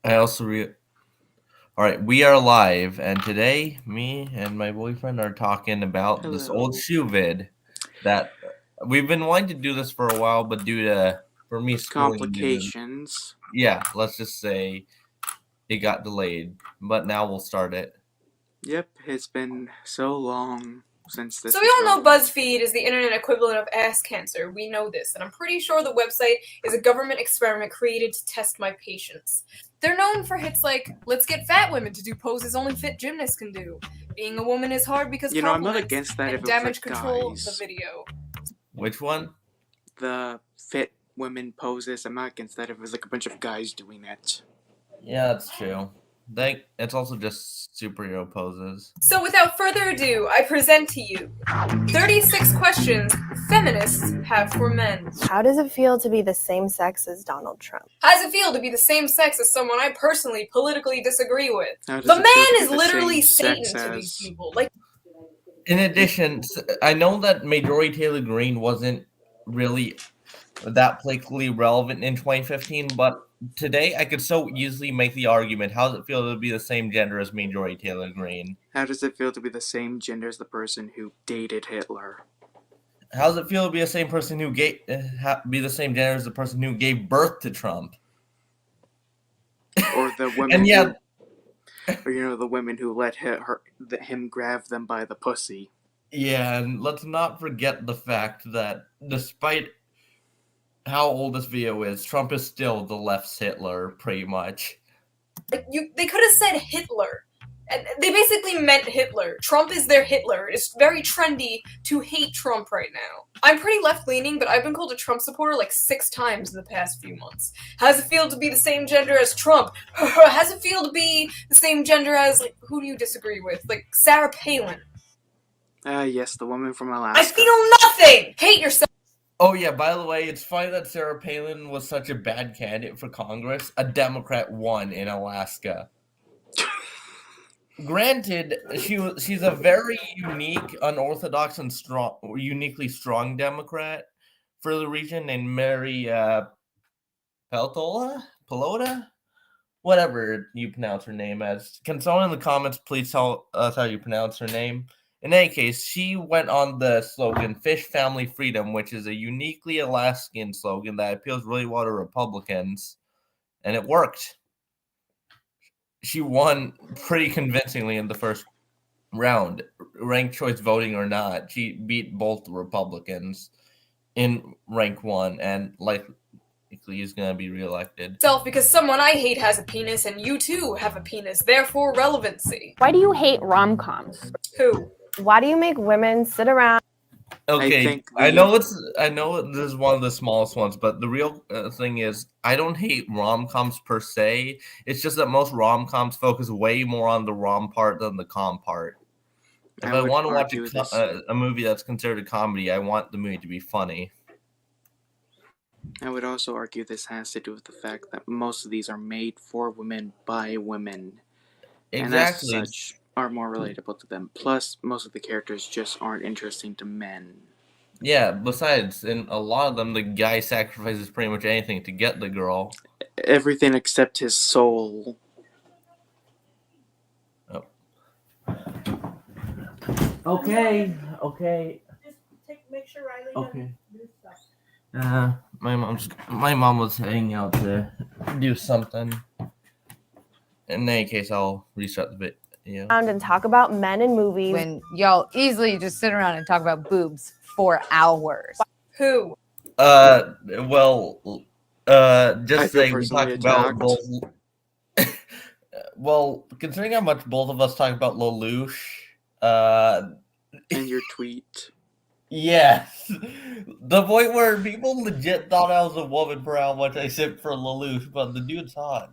I also all right, we are live, and today me and my boyfriend are talking about this old Hello. shoe vid that we've been wanting to do this for a while, but due to for me schooling, Complications. yeah, let's just say it got delayed. But now we'll start it. Yep, it's been so long since So this we was all know released. BuzzFeed is the internet equivalent of ass cancer. We know this, and I'm pretty sure the website is a government experiment created to test my patience. They're known for hits like, let's get fat women to do poses only fit gymnasts can do. Being a woman is hard because I'm not compliments, against that if and it was damage like control the guys. video. Which one? The fit women poses, I'm not against that if it was like a bunch of guys doing it. Yeah, that's true. It's also just superhero poses. So without further ado, I present to you 36 questions feminists have for men. How does it feel to be the same sex as Donald Trump? How does it feel to be the same sex as someone I personally politically disagree with? How does The it feel to man be is the literally same Satan sex to these as... people. Like, In addition, I know that Majority Taylor Greene wasn't really that politically relevant in 2015, but today I could so easily make the argument: how does it feel to be the same gender as Majority Taylor Greene? How does it feel to be the same gender as the person who dated Hitler? How does it feel to be the same person who be the same gender as the person who gave birth to Trump? Or the women And yeah, or the women who let him grab them by the pussy. yeah, and let's not forget the fact that despite how old this video is, Trump is still the left's Hitler, pretty much. they could have said Hitler. And they basically meant Hitler. Trump is their Hitler. It's very trendy to hate Trump right now. I'm pretty left-leaning, but I've been called a Trump supporter like 6 times in the past few months. How does it feel to be the same gender as Trump? How does it feel to be the same gender as, like, who do you disagree with? Like, Sarah Palin. Yes, the woman from I Alaska. feel nothing! Hate yourself! Oh yeah, by the way, it's funny that Sarah Palin was such a bad candidate for Congress. A Democrat won in Alaska. Granted, she's a very unique, unorthodox, and uniquely strong Democrat for the region, named Mary Pelota, whatever you pronounce her name as. Can someone in the comments please tell us how you pronounce her name? In any case, she went on the slogan "Fish, Family, Freedom," which is a uniquely Alaskan slogan that appeals really well to Republicans, and it worked. She won pretty convincingly in the first round, ranked choice voting or not. She beat both Republicans in rank one, and likely is going to be reelected. Because someone I hate has a penis, and you too have a penis, therefore relevancy. Why do you hate rom-coms? Who? Why do you make women sit around? Okay, I know this is one of the smallest ones, but the real thing is, I don't hate rom-coms per se. It's just that most rom-coms focus way more on the rom part than the com part. If I want to watch a movie that's considered a comedy, I want the movie to be funny. I would also argue this has to do with the fact that most of these are made for women by women. Exactly. And as such, are more relatable to them. Plus, most of the characters just aren't interesting to men. Yeah, besides, in a lot of them, the guy sacrifices pretty much anything to get the girl. Everything except his soul. Oh. Okay. Just make sure Riley doesn't do stuff. My mom was heading out to do something. In any case, I'll restart the video. And talk about men in movies when y'all easily just sit around and talk about boobs for hours. Who? Just say we talked about both. Well, considering how much both of us talk about Lelouch, and your tweet. Yes, the point where people legit thought I was a woman for how much I sipped for Lelouch, but the dude's hot.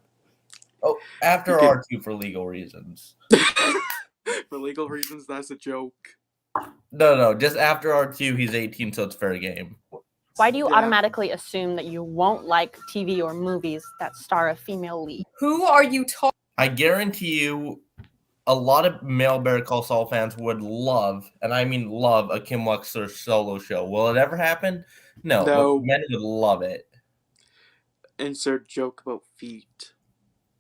Oh, after R2 for legal reasons. For legal reasons, that's a joke. No, just after R2, he's 18, so it's fair game. Why do you automatically assume that you won't like TV or movies that star a female lead? Who are you talking? I guarantee you, a lot of male Better Call Saul fans would love, and I mean love, a Kim Wexler solo show. Will it ever happen? No. But men would love it. Insert joke about feet.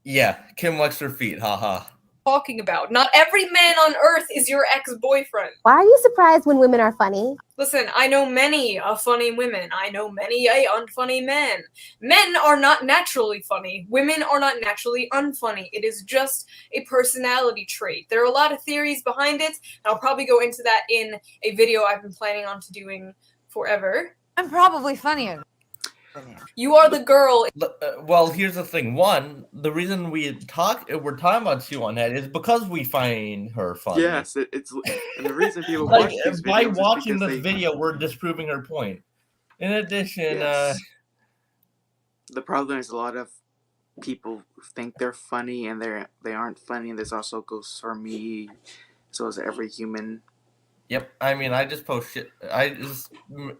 Yeah, Kim likes her feet. Haha. Talking about. Not every man on earth is your ex-boyfriend. Why are you surprised when women are funny? Listen, I know many funny women. I know many unfunny men. Men are not naturally funny. Women are not naturally unfunny. It is just a personality trait. There are a lot of theories behind it, and I'll probably go into that in a video I've been planning on to doing forever. I'm probably funnier than you. You are the girl. Well, here's the thing. One, the reason we're talking about Chew on Head is because we find her funny. Yes, it's and the reason people Like, watch these by videos watching is this because video, we're disproving her point. In addition, yes. The problem is a lot of people think they're funny and they aren't funny. And this also goes for me, so as every human. yep. I mean, I just post shit. I just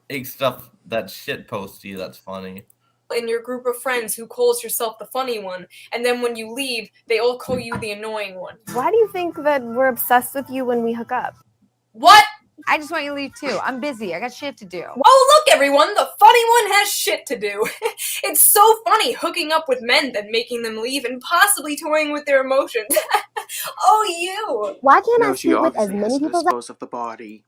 make stuff that's shit posty. That's funny. In your group of friends who calls yourself the funny one, and then when you leave, they all call you the annoying one. Why do you think that we're obsessed with you when we hook up? What? I just want you to leave too. I'm busy. I got shit to do. Oh, look, everyone, the funny one has shit to do. It's so funny hooking up with men, then making them leave, and possibly toying with their emotions. Oh, you! Why can't I No, she sleep with as obviously has many to people as dispose of the body.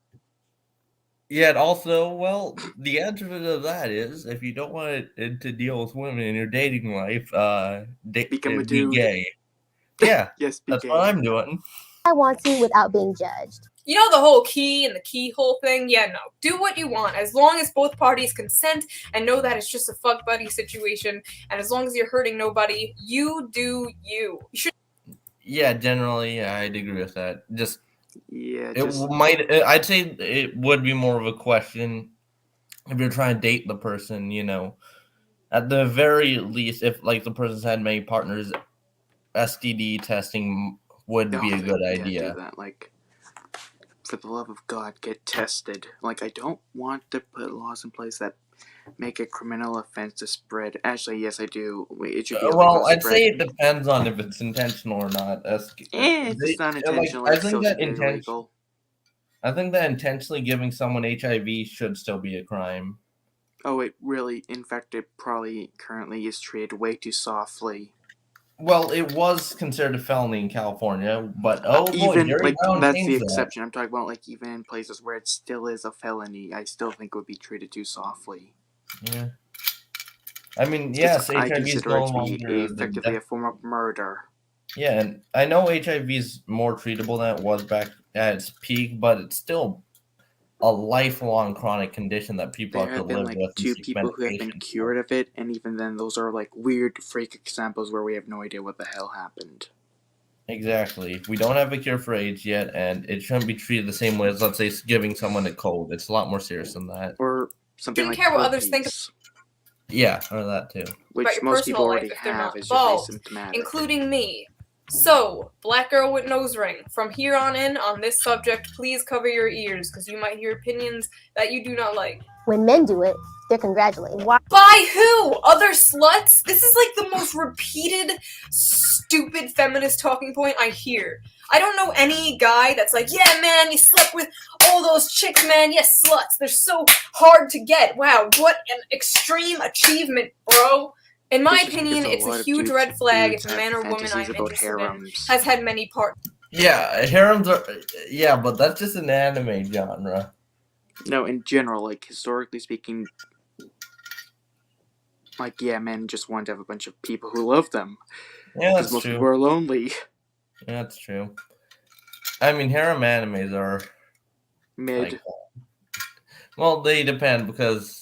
Yet also, well, the answer to that is if you don't want to deal with women in your dating life, Become a be dude. gay. Yeah, Yes, be that's gay. what I'm doing. I want to without being judged? You know the whole key and the keyhole thing? Yeah, no. Do what you want, as long as both parties consent and know that it's just a fuck buddy situation, and as long as you're hurting nobody, you do you. You should. Yeah, generally, yeah, I'd agree with that. Just Yeah, it just might. I'd say it would be more of a question if you're trying to date the person. You know, at the very least, if like the person's had many partners, STD testing would be a good yeah, idea. do that. Like, for the love of God, get tested. Like, I don't want to put laws in place that make a criminal offense to spread. Actually, yes, I do. It should be illegal Well, to I'd spread. say it depends on if it's intentional or not. If it's not intentional, I it still think should be illegal. I think that intentionally giving someone HIV should still be a crime. Oh, it really, in fact, it probably currently is treated way too softly. Well, it was considered a felony in California, but Even Jerry like Brown that's the changed that. exception. I'm talking about like even in places where it still is a felony, I still think it would be treated too softly. Yeah. I mean, yes, I HIV is consider no it to be longer effectively a form of murder. Yeah, and I know HIV is more treatable than it was back at its peak, but it's still a lifelong chronic condition that people There have to have been live like with. And 2 seek people who have been medication for. cured of it, and even then, those are like weird freak examples where we have no idea what the hell happened. Exactly. We don't have a cure for AIDS yet, and it shouldn't be treated the same way as, let's say, giving someone a cold. It's a lot more serious than that. Or something Shouldn't like care what others think herpes, Yeah, or that too. which about your most people personal life already if they're have, not is involved, just asymptomatic. including me. So, black girl with nose ring. From here on in, on this subject, please cover your ears, because you might hear opinions that you do not like. When men do it, they're congratulated. Why? By who? Other sluts? This is like the most repeated, stupid feminist talking point I hear. I don't know any guy that's like, yeah, man, you slept with all those chicks, man. Yes, sluts. They're so hard to get. Wow, what an extreme achievement, bro. In my This is opinion, because a it's a lot of huge red flag dudes if a have man or woman fantasies I'm about interested in harems. has had many partners. Yeah, harems are. Yeah, but that's just an anime genre. No, in general, like historically speaking, like yeah, men just want to have a bunch of people who love them. Yeah, Because that's most true. people are lonely. Yeah, that's true. I mean, harem animes are Mid. like, well, they depend because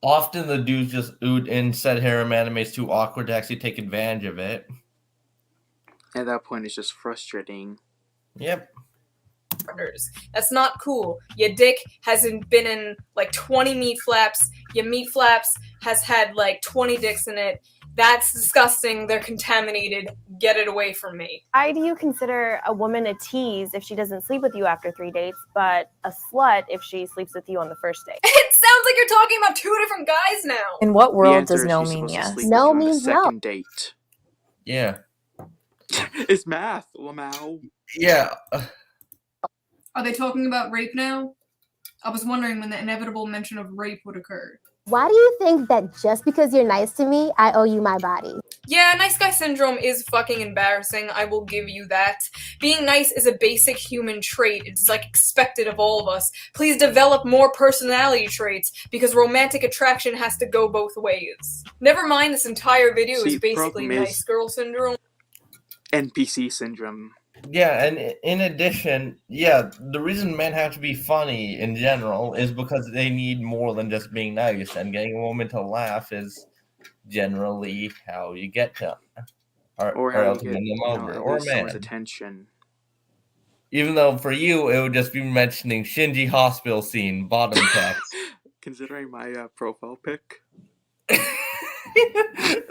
often the dudes just oot in said harem anime is too awkward to actually take advantage of it. At that point, it's just frustrating. Yep. Partners. That's not cool. Your dick hasn't been in like 20 meat flaps. Your meat flaps has had like 20 dicks in it. That's disgusting. They're contaminated. Get it away from me. Why do you consider a woman a tease if she doesn't sleep with you after 3 dates, but a slut if she sleeps with you on the first date? It sounds like you're talking about 2 different guys now. In what The world answer does is no she's mean supposed to yes? sleep with No you on the means no. second date. Yeah. It's math, Lamau. Yeah. Are they talking about rape now? I was wondering when the inevitable mention of rape would occur. Why do you think that just because you're nice to me, I owe you my body? Yeah, nice guy syndrome is fucking embarrassing, I will give you that. Being nice is a basic human trait. It's like expected of all of us. Please develop more personality traits, because romantic attraction has to go both ways. Never mind, this entire video See, is basically problem is- nice girl syndrome. NPC syndrome. Yeah, and in addition, yeah, the reason men have to be funny in general is because they need more than just being nice, and getting a woman to laugh is generally how you get to, Or or how else you win get, them over, at or least someone's man. attention. Even though for you, it would just be mentioning Shinji hospital scene, bottom text. Considering my profile pic.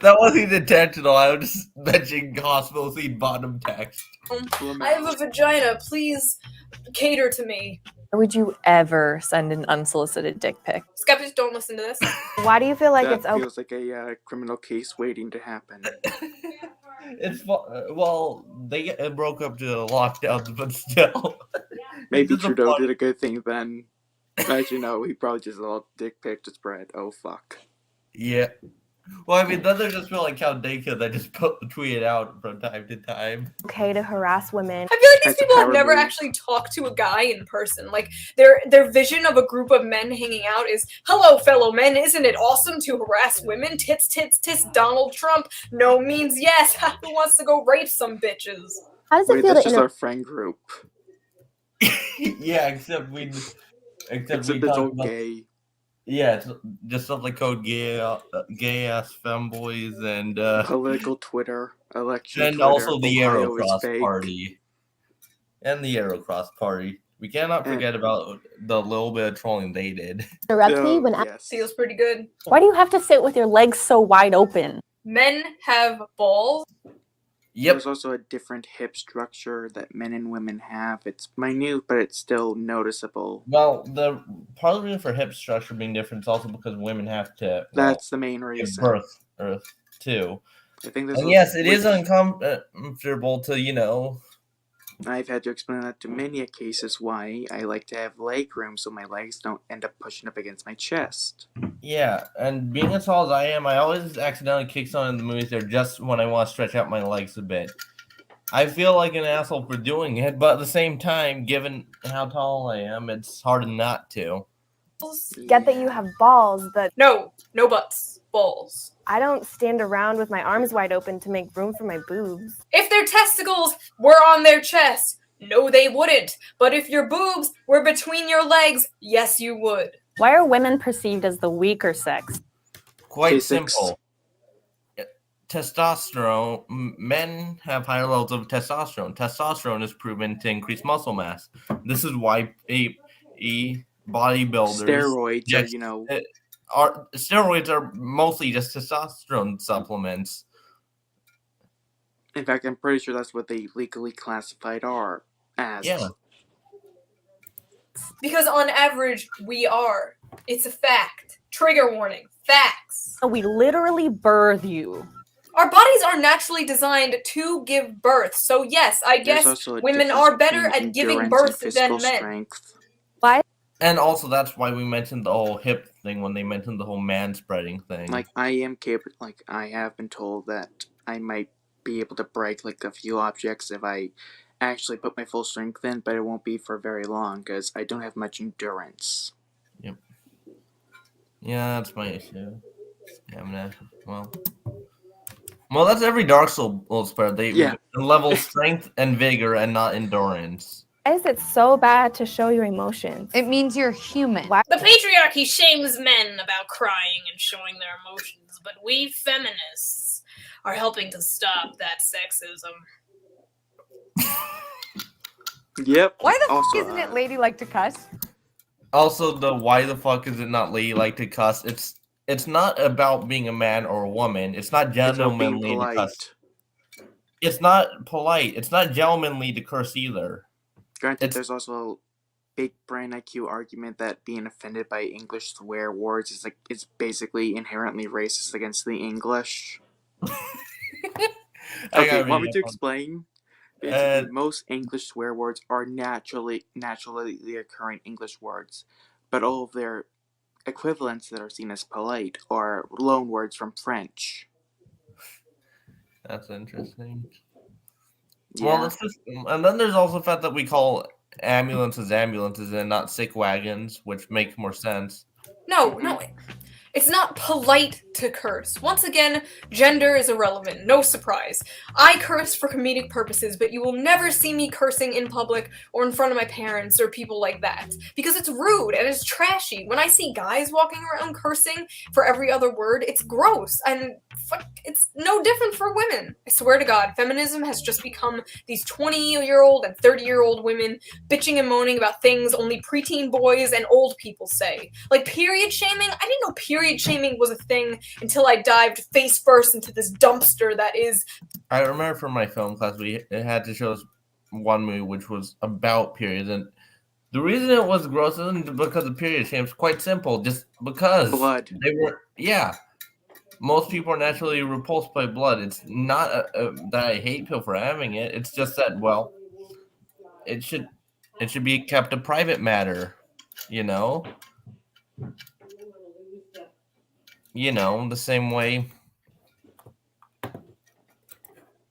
That wasn't intentional. I was just mentioning hospital scene, bottom text. I have a vagina, please cater to me. Why would you ever send an unsolicited dick pic? Skeptics, don't listen to this. Why do you feel like That it's okay? feels like a criminal case waiting to happen. Well, they broke up to lockdowns, but still. Maybe This is a Trudeau fun- did a good thing then. Actually, no, he probably just allowed dick pic to spread. Oh, fuck. Yeah. Well, I mean, doesn't it just feel like how they could just tweet it out from time to time? To harass women? I feel like these That's a people have power never move. actually talked to a guy in person. Like, their vision of a group of men hanging out is, hello, fellow men, isn't it awesome to harass women? Tits, tits, tits, Donald Trump. No means yes. Who wants to go rape some bitches? How does it Wait, feel that's to just our friend group. Yeah, except we Except it's talk all about gay. yeah, it's just stuff like called gay ass femboys and Political Twitter. Election and Twitter. also the Ohio is Aerocross fake. party. And the Aerocross party. We cannot forget about the little bit of trolling they did. interrupt me Oh, when yes. Feels pretty good. Why do you have to sit with your legs so wide open? Men have balls. Yep. There's also a different hip structure that men and women have. It's minute, but it's still noticeable. Well, the part of the reason for hip structure being different is also because women have to That's the main give reason. birth too. I think there's And a- yes, it which- is uncomfortable to, I've had to explain that to many cases why I like to have leg room so my legs don't end up pushing up against my chest. yeah. And being as tall as I am, I always accidentally kick someone in the movies there just when I want to stretch out my legs a bit. I feel like an asshole for doing it, but at the same time, given how tall I am, it's hard not to. Get that you have balls, but No butts. Balls. I don't stand around with my arms wide open to make room for my boobs. If their testicles were on their chest, no, they wouldn't. But if your boobs were between your legs, yes, you would. Why are women perceived as the weaker sex? Quite Physics. simple. Testosterone. Men have higher levels of testosterone. Testosterone is proven to increase muscle mass. This is why bodybuilders Steroids are, Yes. Steroids are mostly just testosterone supplements. in fact, I'm pretty sure that's what they legally classified are as. Yeah. Because on average, we are. It's a fact. Trigger warning. Facts. We literally birth you. Our bodies are naturally designed to give birth. So yes, I There's guess also a women difference are better between at giving endurance birth and than physical men. strength. And also, that's why we mentioned the whole hip thing when they mentioned the whole man spreading thing. Like, I am capable, like, I have been told that I might be able to break, like, a few objects if I actually put my full strength in, but it won't be for very long, because I don't have much endurance. Yep. Yeah, that's my issue. Stamina. Well, that's every Dark Souls player. They level strength and vigor and not endurance. Why is it so bad to show your emotions? It means you're human. Why? The patriarchy shames men about crying and showing their emotions, but we feminists are helping to stop that sexism. Yep. Why the also, f isn't it ladylike to cuss? Also, the why the fuck is it not ladylike to cuss? It's not about being a man or a woman. It's not it's about being gentlemanly to polite. cuss. It's not polite. It's not gentlemanly to curse either. Granted, It's- there's also a big brain IQ argument that being offended by English swear words is like it's basically inherently racist against the English. Okay, want me to explain? Basically, most English swear words are naturally occurring English words, but all of their equivalents that are seen as polite or loan words from French. That's interesting. Yeah. Well, it's just, and then there's also the fact that we call ambulances and not sick wagons, which make more sense. No, it's not polite to curse. Once again, gender is irrelevant. No surprise. I curse for comedic purposes, but you will never see me cursing in public or in front of my parents or people like that. Because it's rude and it's trashy. When I see guys walking around cursing for every other word, it's gross. And it's no different for women. I swear to God, feminism has just become these 20-year-old and 30-year-old women bitching and moaning about things only preteen boys and old people say. Like period shaming? I didn't know period shaming was a thing until I dived face first into this dumpster that is. I remember from my film class, it had to show us one movie which was about periods, and the reason it was gross isn't because of period shame. It's quite simple, just because Blood. they were. Yeah, most people are naturally repulsed by blood. It's not that I hate people for having it. It's just that, well, it should be kept a private matter, you know. The same way.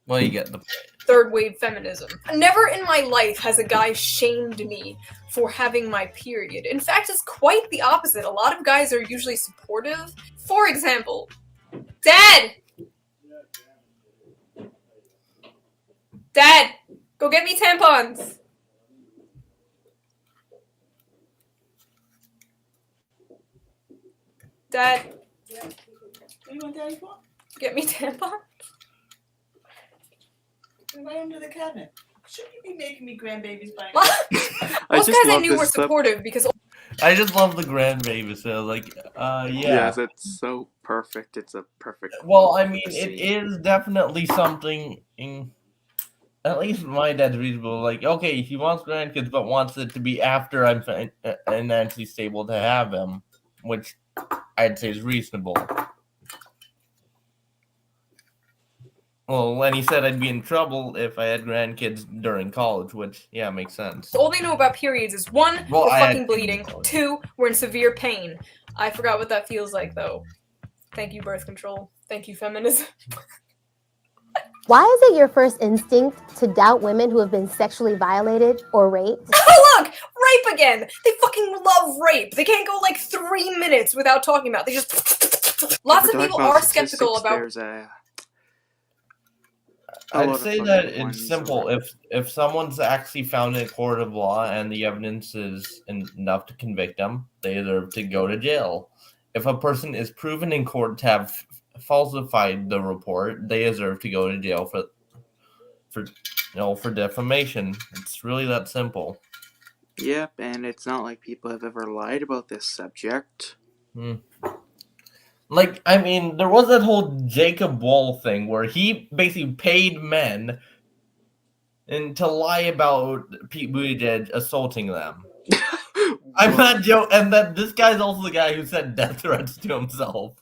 Well, you get the Third wave feminism. Never in my life has a guy shamed me for having my period. In fact, it's quite the opposite. A lot of guys are usually supportive. For example, Dad! Dad! Go get me tampons! Dad! What do you want Daddy for? Get me tampons? They're right under the cabinet. Shouldn't you be making me grandbabies by now? Most guys I knew were supportive because I just love the grandbaby. So, like, yeah. Yes, it's so perfect. It's a perfect. Well, I mean, it is definitely something. At least my dad's reasonable. Like, okay, he wants grandkids, but wants it to be after I'm financially stable to have them, which I'd say is reasonable. Well, when he said I'd be in trouble if I had grandkids during college, which, yeah, makes sense. all they know about periods is 1, Well, we're I fucking had- bleeding, 2, we're in severe pain. I forgot what that feels like, though. Thank you, birth control. Thank you, feminism. Why is it your first instinct to doubt women who have been sexually violated or raped? Oh, look! Rape again! They fucking love rape! They can't go like 3 minutes without talking about it. They just... Lots of people are skeptical about... There's I'd say that it's simple. If someone's actually found in a court of law and the evidence is enough to convict them, they deserve to go to jail. If a person is proven in court to have falsified the report, they deserve to go to jail for defamation. It's really that simple. Yep, and it's not like people have ever lied about this subject. Like, I mean, there was that whole Jacob Wall thing where he basically paid men to lie about Pete Buttigieg assaulting them. I'm not joking. And that this guy's also the guy who sent death threats to himself.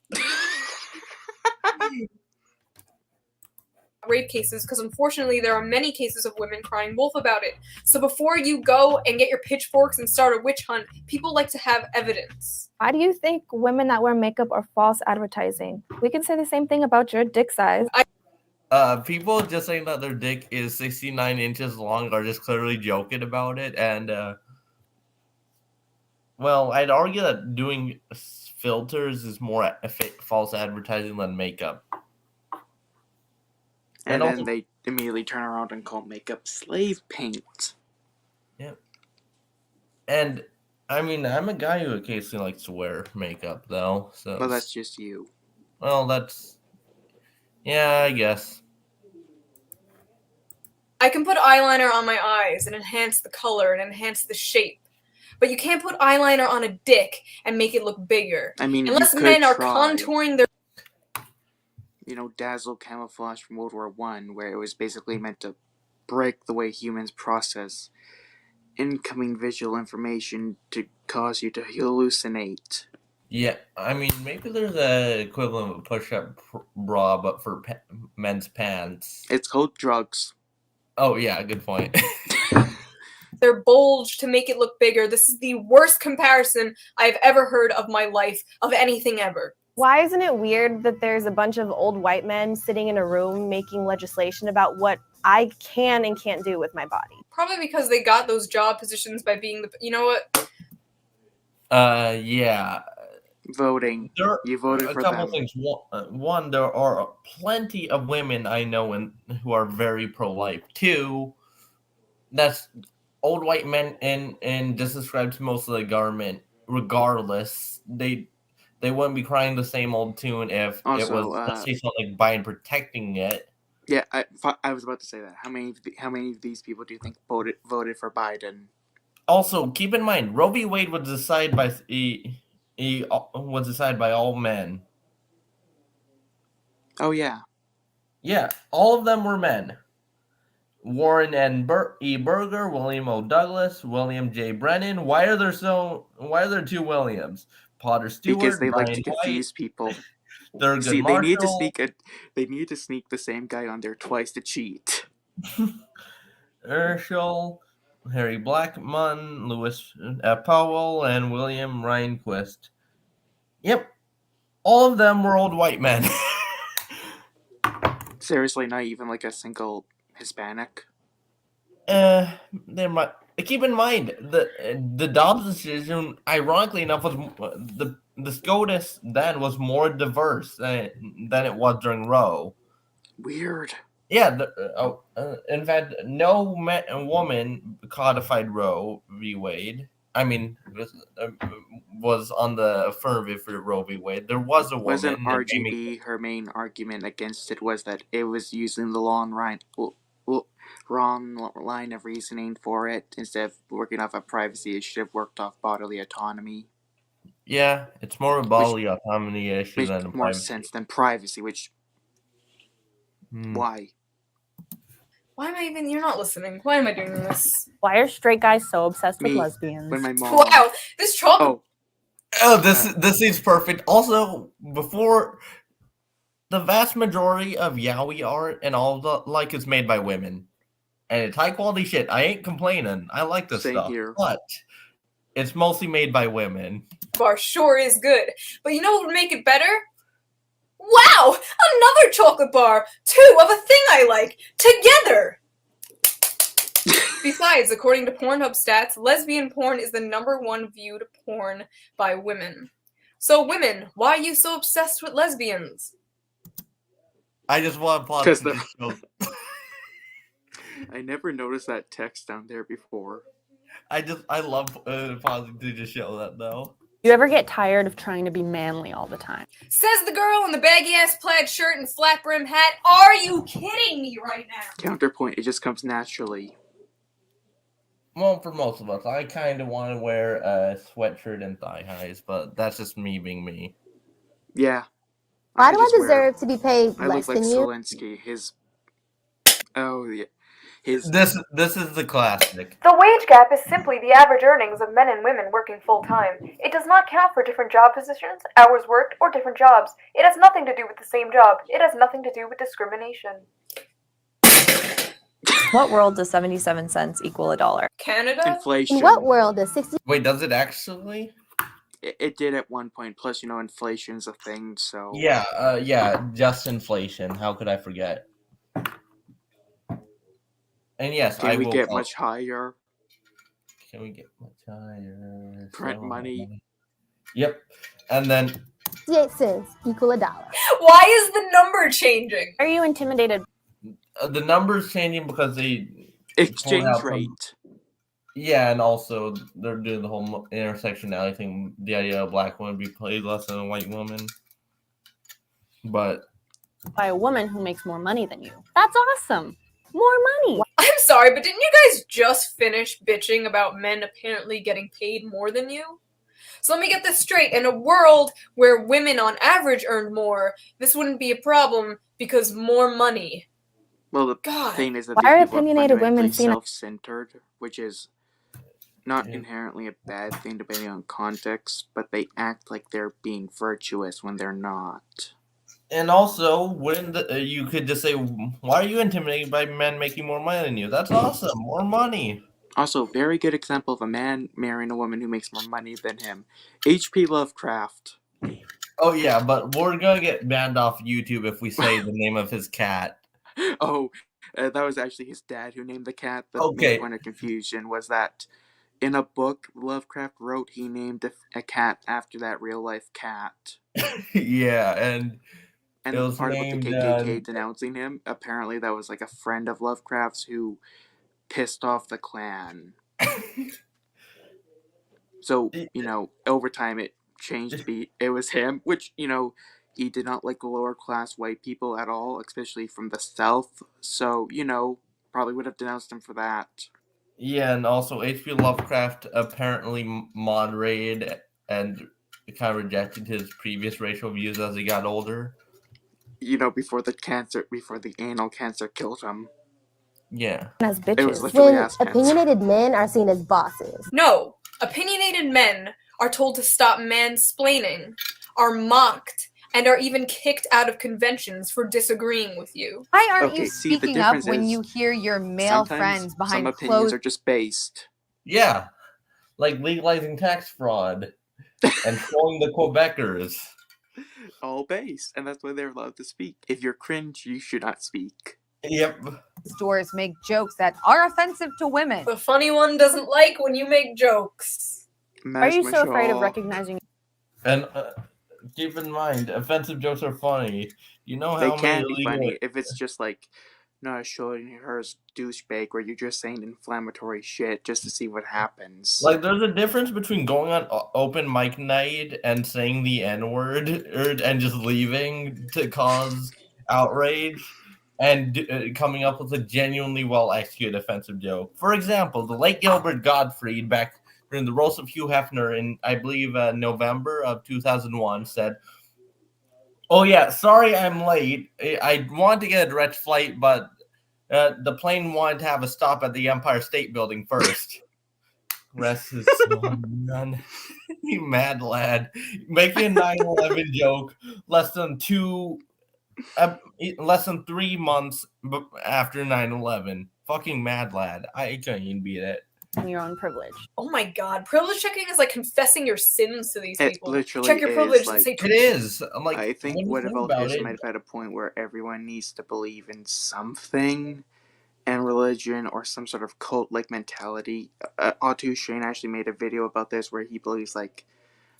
rape cases, because unfortunately there are many cases of women crying wolf about it. So before you go and get your pitchforks and start a witch hunt, people like to have evidence. Why do you think women that wear makeup are false advertising? We can say the same thing about your dick size. People just saying that their dick is 69 inches long are just clearly joking about it, and well, I'd argue that doing filters is more false advertising than makeup. And then also, they immediately turn around and call makeup slave paint. Yep. And I mean, I'm a guy who occasionally likes to wear makeup, though. So. Well, that's just you. Well, that's. Yeah, I guess. I can put eyeliner on my eyes and enhance the color and enhance the shape. But you can't put eyeliner on a dick and make it look bigger. I mean, unless men are contouring their... You know, Dazzle camouflage from World War I, where it was basically meant to break the way humans process incoming visual information to cause you to hallucinate. Yeah, I mean, maybe there's an equivalent of a push-up bra, but for men's pants. It's called drugs. Oh, yeah, good point. they're bulged to make it look bigger. This is the worst comparison I've ever heard of my life, of anything ever. Why isn't it weird that there's a bunch of old white men sitting in a room making legislation about what I can and can't do with my body? Probably because they got those job positions by being the. You know what? Yeah. Voting. There You voted a for couple them. things. One, there are plenty of women I know who are very pro-life. Two, that's old white men and just describes most of the government. Regardless, they wouldn't be crying the same old tune if it was, Also, let's say, something like Biden protecting it. yeah, I was about to say that. How many of these people do you think voted for Biden? Also, keep in mind, Roe v. Wade was decided by was decided by all men. Oh yeah, Yeah, all of them were men. Warren N. E. Berger, William O. Douglas, William J. Brennan. Why are there two Williams? Potter Stewart, because they like Brian to White, confuse people. Thurgood See, Marshall, they need to sneak the same guy on there twice to cheat. Urschel, Harry Blackmun, Lewis F. Powell, and William Rehnquist. Yep, all of them were old white men. Seriously, not even like a single Hispanic. There might. Keep in mind the Dobbs decision, ironically enough, was the SCOTUS then was more diverse than it was during Roe. Weird. Yeah, in fact, no woman codified Roe v. Wade. I mean, was on the affirmative for Roe v. Wade. There was a woman. Wasn't RGB her main argument against it was that it was using the wrong line of reasoning for it instead of working off of privacy? It should have worked off bodily autonomy. Yeah, it's more of a bodily autonomy issue Makes than more privacy. sense than privacy. Which why? Why am I even? You're not listening. Why am I doing this? Why are straight guys so obsessed with Me. lesbians? When my mom. Wow, this chocolate. Oh, This is perfect. Also, before the vast majority of yaoi art and all the like is made by women, and it's high quality shit. I ain't complaining. I like this Same stuff, here. but it's mostly made by women. Bar sure is good. But you know what would make it better? Wow! Another chocolate bar! Two of a thing I like! Together! Besides, according to Pornhub stats, lesbian porn is the #1 viewed porn by women. So women, why are you so obsessed with lesbians? I just want to pause. 'Cause I never noticed that text down there before. I love pausing to just show that though. You ever get tired of trying to be manly all the time? Says the girl in the baggy-ass plaid shirt and flat-brim hat. Are you kidding me right now? Counterpoint, it just comes naturally. Well, for most of us, I kind of want to wear a sweatshirt and thigh highs, but that's just me being me. Yeah. Why do I just deserve to be paid I less look like than you? Zelensky. Oh yeah. This is the classic. The wage gap is simply the average earnings of men and women working full-time. It does not count for different job positions, hours worked, or different jobs. It has nothing to do with the same job. It has nothing to do with discrimination. What world does 77 cents equal $1? Canada? Inflation. In what world does 60? Wait, does it actually? It did at one point. Plus, inflation's a thing. So Yeah, just inflation. How could I forget? And yes, can we get much higher? Can we get much higher? Print money. Yep, and then 68 cents equal $1. Why is the number changing? Are you intimidated? The numbers changing because they Exchange pulled out rate. Yeah, and also they're doing the whole intersectionality thing. The idea of a black woman be paid less than a white woman, but By a woman who makes more money than you. That's awesome. More money. I'm sorry, but didn't you guys just finish bitching about men apparently getting paid more than you? So let me get this straight. In a world where women on average earned more, this wouldn't be a problem because more money. Well, the God. thing is that Why are these people opinionated women fundamentally seen as- self-centered, which is not inherently a bad thing depending on context, but they act like they're being virtuous when they're not. and also wouldn't you could just say, why are you intimidated by men making more money than you? That's awesome, more money. Also, very good example of a man marrying a woman who makes more money than him. H.P. Lovecraft. Oh yeah, but we're gonna get banned off YouTube if we say the name of his cat. Oh, that was actually his dad who named the cat. The main Okay. point of confusion was that in a book Lovecraft wrote, he named a cat after that real-life cat. Yeah, and it And was part about the named KKK denouncing him, apparently that was like a friend of Lovecraft's who pissed off the Klan. So, over time it changed to be, it was him, which, he did not like lower class white people at all, especially from the South. So, probably would have denounced him for that. Yeah, and also H.P. Lovecraft apparently moderated and kind of rejected his previous racial views as he got older. Before the anal cancer killed him. Yeah. As It was bitches. literally When ass cancer. opinionated men are seen as bosses. No, opinionated men are told to stop mansplaining, are mocked, and are even kicked out of conventions for disagreeing with you. Why aren't you Okay, see, the speaking up difference when is you hear your male Sometimes friends some behind opinions closed are just based. Yeah. Like legalizing tax fraud and showing the Quebecers. All based, and that's why they're allowed to speak. If you're cringe, you should not speak. Yep. doors make jokes that are offensive to women? The funny one doesn't like when you make jokes. Are you so afraid of recognizing? And keep in mind, offensive jokes are funny. You know They how can many be illegal... funny if it's just like not showing her douchebag where you're just saying inflammatory shit just to see what happens. Like, there's a difference between going on open mic night and saying the N-word and just leaving to cause outrage and coming up with a genuinely well-executed offensive joke. For example, the late Gilbert Gottfried, back during the roast of Hugh Hefner in, I believe, November of 2001, said, "Oh yeah, sorry I'm late. I wanted to get a direct flight, but the plane wanted to have a stop at the Empire State Building first." Rest his soul, man. You mad lad. Making a 9/11 joke less than 3 months after 9/11. Fucking mad lad. I can't even beat it. Your own privilege. Oh my god, privilege checking is like confessing your sins to these It people. literally Check your is, privilege and like- say It is. I'm like, I think when you what think about about this it, might have had a point where everyone needs to believe in something, and religion or some sort of cult-like mentality. Otto Shane actually made a video about this where he believes like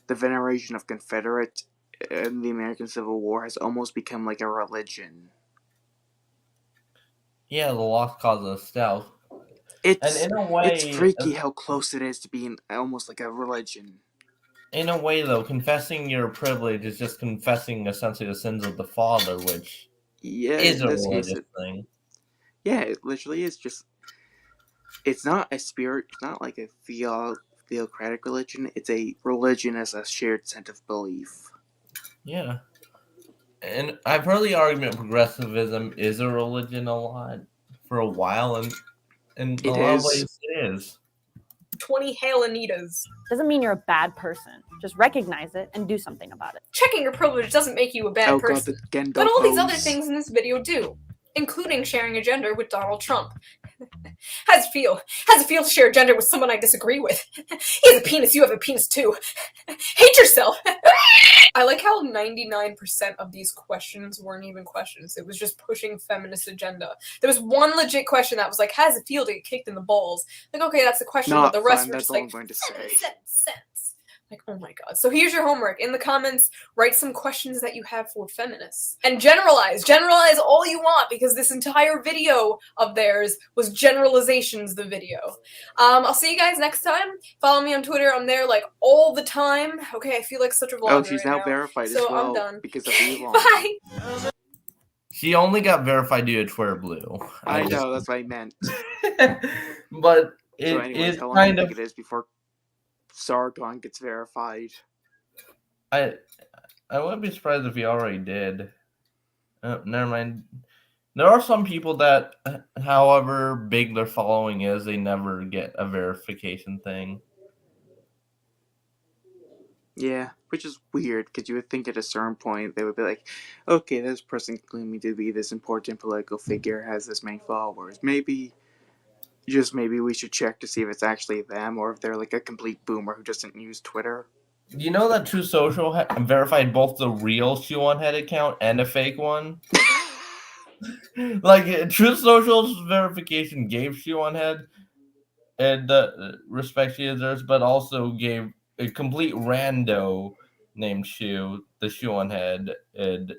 the veneration of Confederate in the American Civil War has almost become like a religion. yeah, the lost cause of stealth. And It's in a way, it's freaky how close it is to being almost like a religion. in a way, though, confessing your privilege is just confessing essentially the sins of the father, which Yeah, is in a this case, religious thing. yeah, it literally is just. It's not a spirit. It's not like a theocratic religion. It's a religion as a shared sense of belief. Yeah. And I've heard the argument progressivism is a religion a lot for a while, and in a It lot of is. ways it is. 20 Hail Anitas. Doesn't mean you're a bad person. Just recognize it and do something about it. Checking your privilege doesn't make you a bad Oh god, person. the Gendo But all these other pose. things in this video do, including sharing a gender with Donald Trump. How's it feel? How's it feel to share a gender with someone I disagree with? He has a penis, you have a penis too. Hate yourself! I like how 99% of these questions weren't even questions. It was just pushing feminist agenda. There was one legit question that was like, how does it feel to get kicked in the balls? Like, okay, that's the question, Not but the rest fun, were that's just all like, I'm going to say. sense. Like, oh my god. So here's your homework. In the comments, write some questions that you have for feminists. And generalize. Generalize all you want, because this entire video of theirs was generalizations, the video. I'll see you guys next time. Follow me on Twitter. I'm there, like, all the time. Okay, I feel like such a vlogger Oh, she's right now verified so as well I'm done. because of Elon. Bye! She only got verified due to Twitter Blue. I know, that's what I meant. But So it anyways, is how long do you kind think of... it is before Sargon gets verified? I wouldn't be surprised if he already did. Never mind. There are some people that, however big their following is, they never get a verification thing. Yeah, which is weird, because you would think at a certain point they would be like, okay, this person claiming to be this important political figure has this many followers. Maybe Just maybe we should check to see if it's actually them or if they're like a complete boomer who doesn't use Twitter. You know that True Social verified both the real Shoe on Head account and a fake one? Like, True Social's verification gave Shoe on Head and the respect she deserves, but also gave a complete rando named Shoe, the Shoe on Head, and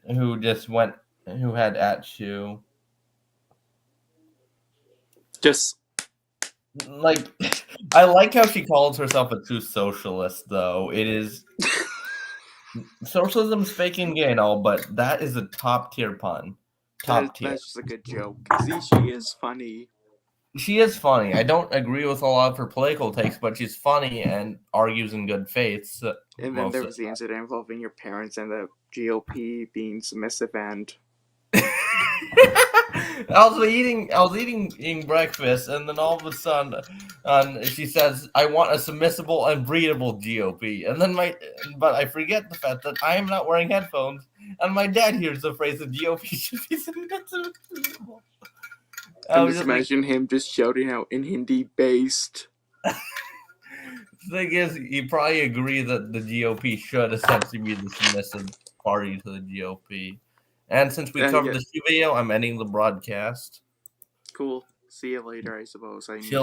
who just went, who had at Shoe. Just Like, I like how she calls herself a true socialist, though. It is socialism's fake and gay and all, but that is a top tier pun. Top tier. that's just a good joke. See, she is funny. She is funny. I don't agree with a lot of her political takes, but she's funny and argues in good faith. So And then there was the incident involving your parents and the GOP being submissive and I was eating breakfast, and then all of a sudden, she says, "I want a submissible and breedable GOP." And then but I forget the fact that I am not wearing headphones, and my dad hears the phrase the GOP should be submissible. I just imagine him just shouting out in Hindi based. The thing is, you probably agree that the GOP should essentially be the submissive party to the GOP. And since we covered the shoe video, I'm ending the broadcast. Cool. See you later, I suppose. See you later.